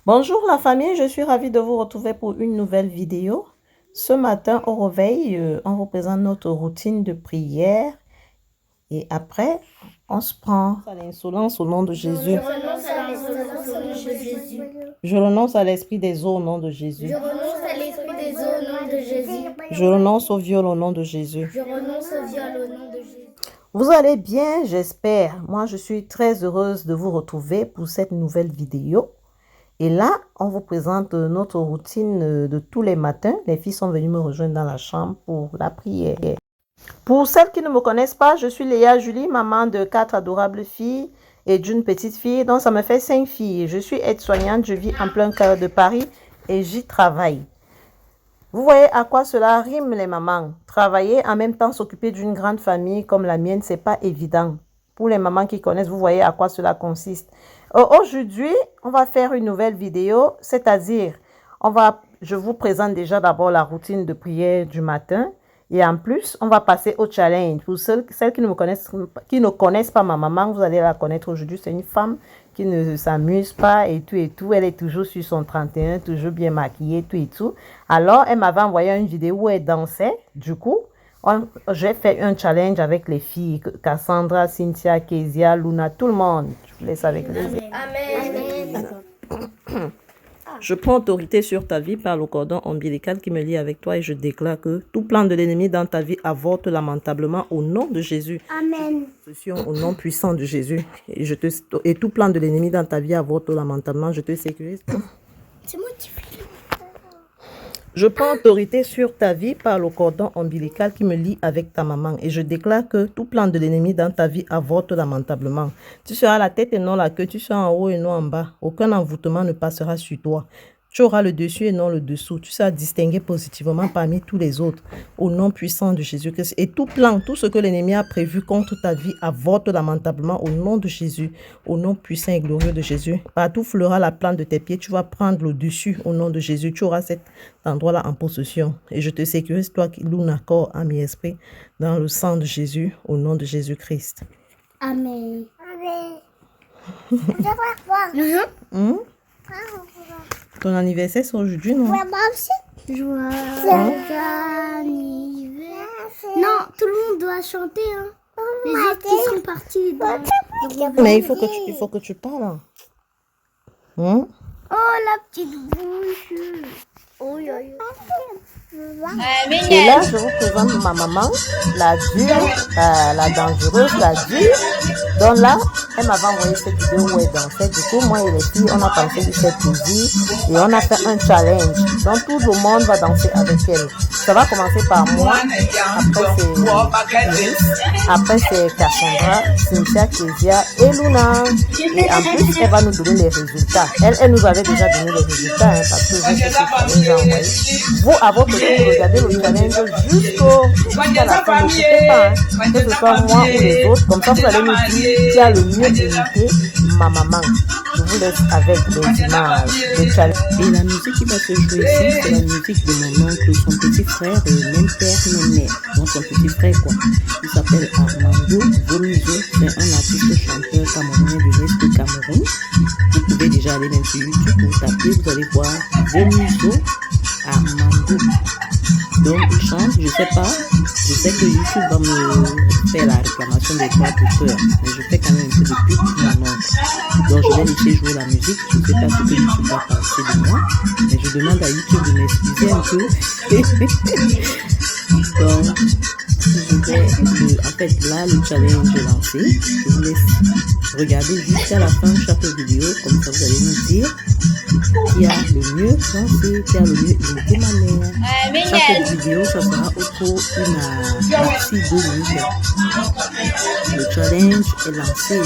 Bonjour la famille, je suis ravie de vous retrouver pour une nouvelle vidéo. Ce matin au réveil, on vous présente notre routine de prière et après, on se prend à l'insolence au nom de Jésus. Je renonce à l'insolence au nom de Jésus. Je renonce à l'esprit des eaux au nom de Jésus. Je renonce à l'esprit des eaux au nom de Jésus. Je renonce au viol au nom de Jésus. Je renonce au viol au nom de Jésus. Vous allez bien, j'espère. Moi, je suis très heureuse de vous retrouver pour cette nouvelle vidéo. Et là, on vous présente notre routine de tous les matins. Les filles sont venues me rejoindre dans la chambre pour la prière. Pour celles qui ne me connaissent pas, je suis Léa Julie, maman de 4 adorables filles et d'une petite fille. Donc, ça me fait 5 filles. Je suis aide-soignante, je vis en plein cœur de Paris et j'y travaille. Vous voyez à quoi cela rime les mamans? Travailler en même temps, s'occuper d'une grande famille comme la mienne, c'est pas évident. Pour les mamans qui connaissent, vous voyez à quoi cela consiste. Aujourd'hui, on va faire une nouvelle vidéo, c'est-à-dire, je vous présente déjà d'abord la routine de prière du matin. Et en plus, on va passer au challenge. Pour celles qui ne connaissent pas ma maman, vous allez la connaître aujourd'hui. C'est une femme qui ne s'amuse pas et tout et tout. Elle est toujours sur son 31, toujours bien maquillée, tout et tout. Alors, elle m'avait envoyé une vidéo où elle dansait. Du coup, j'ai fait un challenge avec les filles. Cassandra, Cynthia, Kezia, Luna, tout le monde. Je vous laisse avec les autres. Amen. Je prends autorité sur ta vie par le cordon ombilical qui me lie avec toi et je déclare que tout plan de l'ennemi dans ta vie avorte lamentablement au nom de Jésus. Amen. Au nom puissant de Jésus. Et tout plan de l'ennemi dans ta vie avorte lamentablement. Je te sécurise. C'est moi qui fais. Je prends autorité sur ta vie par le cordon ombilical qui me lie avec ta maman. Et je déclare que tout plan de l'ennemi dans ta vie avorte lamentablement. Tu seras la tête et non la queue. Tu seras en haut et non en bas. Aucun envoûtement ne passera sur toi. Tu auras le dessus et non le dessous. Tu seras distingué positivement parmi tous les autres. Au nom puissant de Jésus-Christ. Et tout plan, tout ce que l'ennemi a prévu contre ta vie avorte lamentablement au nom de Jésus. Au nom puissant et glorieux de Jésus. Partout fleura la plante de tes pieds. Tu vas prendre le dessus au nom de Jésus. Tu auras cet endroit-là en possession. Et je te sécurise, toi qui loue corps, âme et esprit, dans le sang de Jésus, au nom de Jésus-Christ. Amen. Je vais voir. Ton anniversaire, c'est aujourd'hui, non? Joyeux anniversaire. Non, tout le monde doit chanter. Hein. Les autres qui sont partis. Mais il faut que tu parles. Hein? Oh, la petite bouche. Oh, yo, yo. Et là, je vous présente ma maman, la dure, la dangereuse, la dure. Donc là, elle m'avait envoyé cette vidéo où elle dansait. Du coup, moi et les filles, on a pensé de faire plaisir et on a fait un challenge. Donc tout le monde va danser avec elle. Ça va commencer par moi. Après, c'est Cassandra, Cynthia, Kezia et Luna. Et en plus, elle va nous donner les résultats. Elle nous avait déjà donné les résultats hein, parce que j'ai fait ce challenge envoyé. Vous, à votre tour, regardez le challenge jusqu'à la fin. N'écoutez pas, hein, que ce soit moi ou les autres. Comme ça, vous allez nous dire qui a le mieux imité ma maman. Je vous laisse avec les images de challenge. Et la musique qui va se jouer ici, c'est la musique de mon oncle, son petit frère, même père, même mère. Donc son petit frère, quoi. Il s'appelle Armando Gomizo. C'est un artiste chanteur camerounais de l'Est du Cameroun. Vous pouvez déjà aller même sur YouTube pour taper, vous allez voir Gomizo Armando. Donc il chante, je sais pas, je sais que YouTube va me faire la réclamation des droits d'auteur, mais je fais quand même un peu de pub pour mon oncle. Donc je vais laisser jouer la musique, je ne sais pas ce que YouTube va penser de moi, mais je demande à YouTube de m'excuser un peu. Donc je vais, en fait là le challenge est lancé, je vous laisse regarder jusqu'à la fin de chaque vidéo, comme ça vous allez nous dire qui a le mieux dansé, qui a le mieux imité ma mère. Chaque vidéo, ça sera autour d'une maxi 2 minutes. Le challenge est lancé.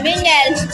Miguel.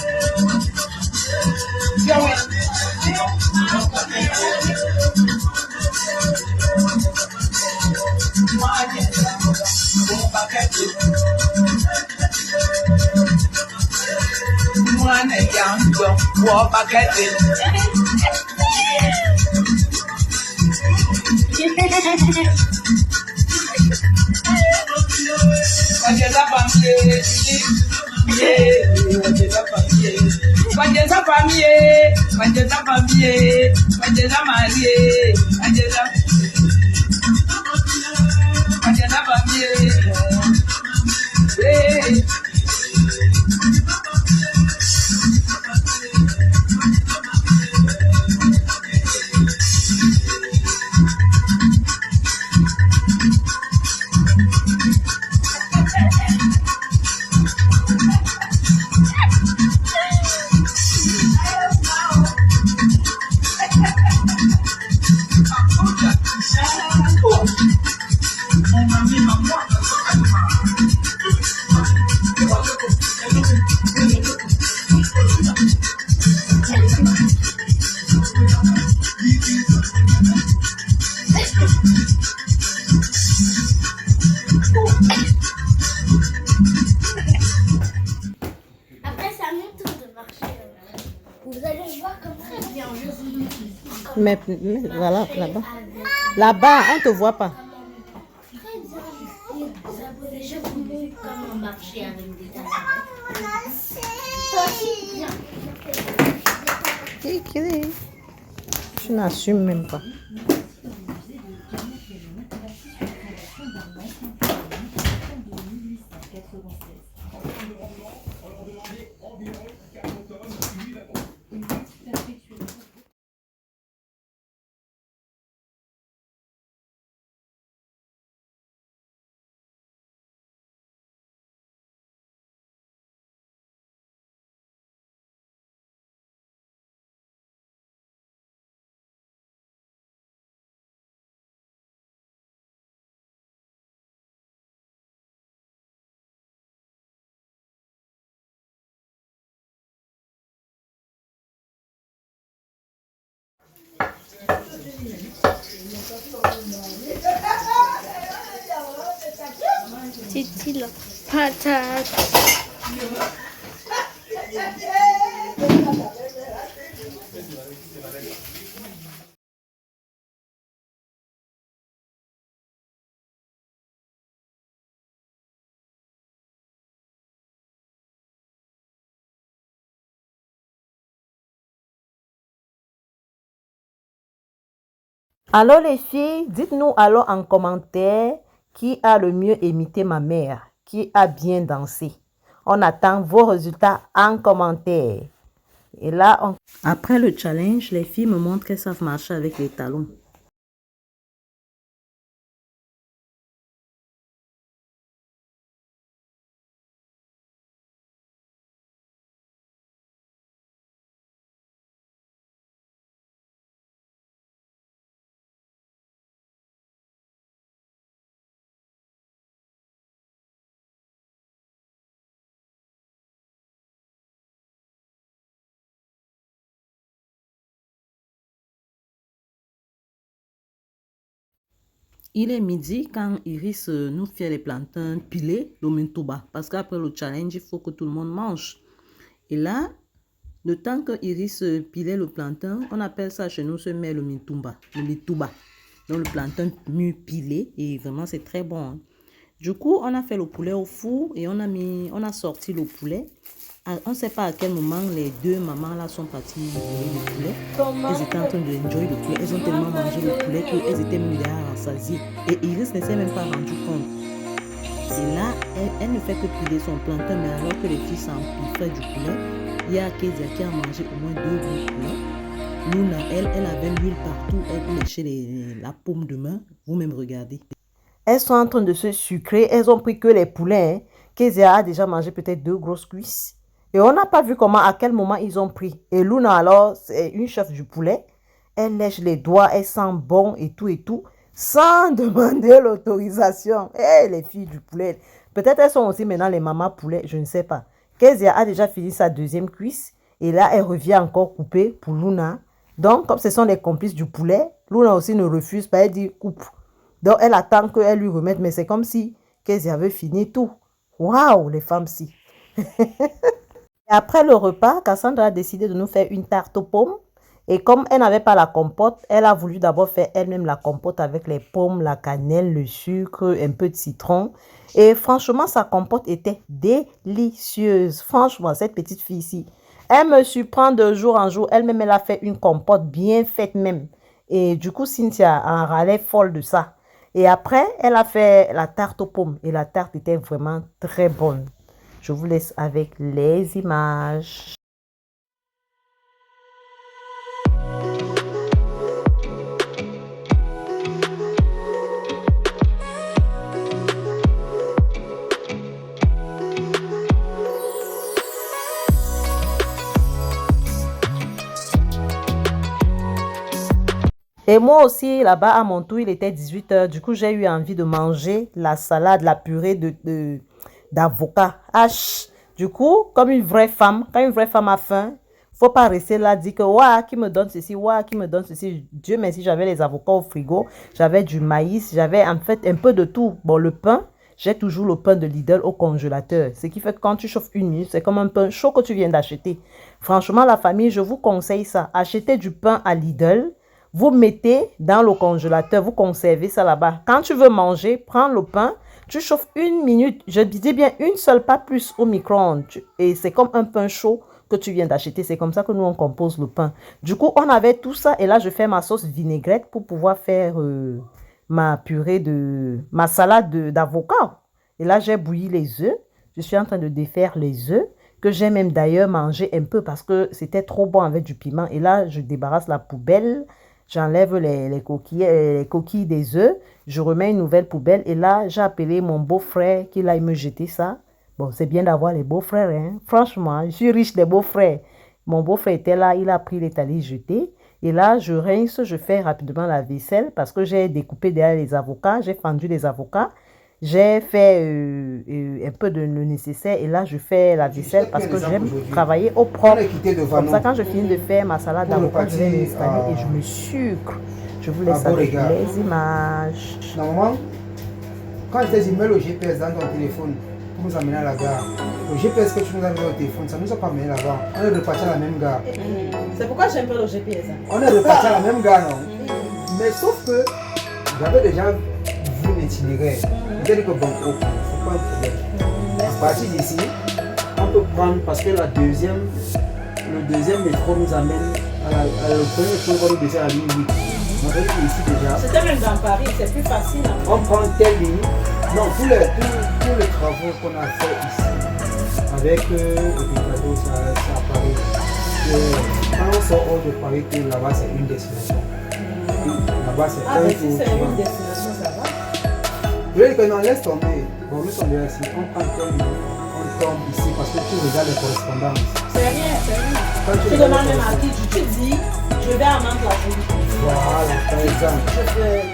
Après, c'est à mon tour de marcher. Vous allez voir comme très bien. Mais voilà, là-bas. Là-bas, on ne te voit pas. Très bien. Vous avez déjà compris comment marcher avec des talons. Tu n'assumes même pas. Titi la patate. Alors les filles, dites-nous alors en commentaire qui a le mieux imité ma mère, qui a bien dansé. On attend vos résultats en commentaire. Et là, après le challenge, les filles me montrent qu'elles savent marcher avec les talons. Il est midi quand Iris nous fait les plantains pilés, le mintuba. Parce qu'après le challenge, il faut que tout le monde mange. Et là, le temps que Iris pilait le plantain, on appelle ça chez nous, se met le mintuba. Le mituba. Donc le plantain mûr pilé. Et vraiment, c'est très bon. Hein. Du coup, on a fait le poulet au four et on a sorti le poulet. On ne sait pas à quel moment les deux mamans là sont parties manger le poulet. Elles étaient en train de enjoy le poulet. Elles ont tellement mangé le poulet qu'elles étaient même déjà rassasiées. Et Iris ne s'est même pas rendu compte. Et là, elle ne fait que piler son plantain, mais alors que les filles s'empiffraient du poulet, il y a Kezia qui a mangé au moins 2 bouts de poulet. Luna, elle avait l'huile partout. Elle léchait la paume de main. Vous-même regardez. Elles sont en train de se sucrer. Elles ont pris que les poulets. Hein. Kezia a déjà mangé peut-être 2 grosses cuisses. Et on n'a pas vu comment, à quel moment ils ont pris. Et Luna, alors, c'est une chef du poulet. Elle lèche les doigts, elle sent bon et tout, sans demander l'autorisation. Eh, les filles du poulet. Peut-être elles sont aussi maintenant les mamans poulets, je ne sais pas. Kezia a déjà fini sa deuxième cuisse. Et là, elle revient encore couper pour Luna. Donc, comme ce sont les complices du poulet, Luna aussi ne refuse pas. Elle dit coupe. Donc, elle attend qu'elle lui remette. Mais c'est comme si Kezia avait fini tout. Waouh, les femmes-ci. Et après le repas, Cassandra a décidé de nous faire une tarte aux pommes. Et comme elle n'avait pas la compote, elle a voulu d'abord faire elle-même la compote avec les pommes, la cannelle, le sucre, un peu de citron. Et franchement, sa compote était délicieuse. Franchement, cette petite fille-ci, elle me surprend de jour en jour. Elle-même, elle a fait une compote bien faite même. Et du coup, Cynthia en râlait folle de ça. Et après, elle a fait la tarte aux pommes. Et la tarte était vraiment très bonne. Je vous laisse avec les images. Et moi aussi, là-bas, à mon tour, il était 18 h. Du coup, j'ai eu envie de manger la salade, la purée d'avocat. Du coup, comme une vraie femme, quand une vraie femme a faim, faut pas rester là, dire que, ouah, qui me donne ceci, ouah, qui me donne ceci. Dieu merci, j'avais les avocats au frigo, j'avais du maïs, j'avais en fait un peu de tout. Bon, le pain, j'ai toujours le pain de Lidl au congélateur. Ce qui fait que quand tu chauffes une minute, c'est comme un pain chaud que tu viens d'acheter. Franchement, la famille, je vous conseille ça. Achetez du pain à Lidl. Vous mettez dans le congélateur, vous conservez ça là-bas. Quand tu veux manger, prends le pain, tu chauffes une minute, je dis bien une seule, pas plus au micro-ondes. Et c'est comme un pain chaud que tu viens d'acheter. C'est comme ça que nous, on compose le pain. Du coup, on avait tout ça. Et là, je fais ma sauce vinaigrette pour pouvoir faire ma salade d'avocat. Et là, j'ai bouilli les œufs. Je suis en train de défaire les œufs, que j'ai même d'ailleurs mangé un peu parce que c'était trop bon avec du piment. Et là, je débarrasse la poubelle. J'enlève les coquilles des œufs. Je remets une nouvelle poubelle. Et là, j'ai appelé mon beau-frère qui aille me jeter ça. Bon, c'est bien d'avoir les beaux-frères. Hein? Franchement, je suis riche des beaux-frères. Mon beau-frère était là. Il a pris les talis jetés. Et là, je rince. Je fais rapidement la vaisselle parce que j'ai découpé derrière les avocats. J'ai fendu les avocats. J'ai fait un peu de le nécessaire. Et là, je fais la vaisselle parce que j'aime travailler au propre. Comme ça, quand je finis de faire ma salade d'avocat, je vais m'installer et je me sucre. Je vous laisse avec les images. Normalement, quand je t'ai mis le GPS dans ton téléphone pour nous amener à la gare, le GPS que tu nous as mis au téléphone, ça ne nous a pas amené là-bas. On est reparti à la même gare. C'est pourquoi j'aime pas le GPS. On est reparti à la même gare, non? Mais sauf que j'avais déjà vu l'itinéraire. J'ai dit que bon, ok, c'est pas un problème. À partir d'ici, on peut prendre, parce que le deuxième métro nous amène le premier métro va nous baisser à la ligne 8. On va ici déjà. C'était même dans Paris, c'est plus facile. Hein. On prend telle ligne. Non, tous les travaux qu'on a fait ici, avec le cadeau, ça à Paris. Quand on sort hors de Paris, là-bas c'est une destination. Là-bas c'est un si c'est une destination, ça va. Je vais dire que non, laisse tomber. Bon, nous sommes ici, on prend telle ligne, on tombe ici parce que tu regardes les correspondances. C'est rien, c'est rien. Tu demandes même à qui tu dis, je vais à Mantes-la-Jolie. Voilà, par exemple.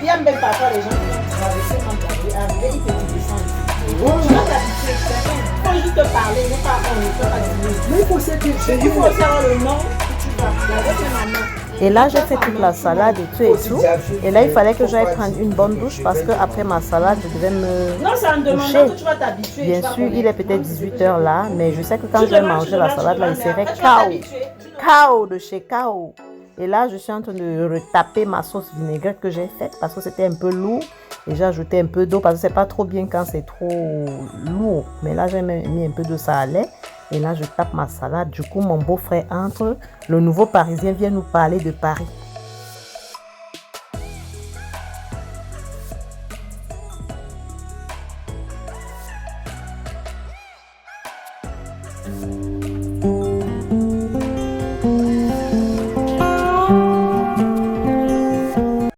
Il y a même parfois les gens qui vont traverser Mantes-la-Jolie, arriver, ils te disent descendre. Tu vas t'habituer, c'est rien. Il faut juste te parler, non pas on ne peut pas dire. Mais il faut savoir le nom que tu vas. Et là, j'ai fait toute la salade et tout et tout. Et là, il fallait que j'aille prendre une bonne douche parce qu'après ma salade, je devais me doucher. Bien sûr, il est peut-être 18 h là, mais je sais que quand je vais manger la salade, là, il serait KO. KO de chez KO. Et là, je suis en train de retaper ma sauce vinaigrette que j'ai faite parce que c'était un peu lourd. Et j'ai ajouté un peu d'eau parce que c'est pas trop bien quand c'est trop lourd. Mais là, j'ai mis un peu d'eau, ça allait. Et là, je tape ma salade. Du coup, mon beau-frère entre. Le nouveau Parisien vient nous parler de Paris.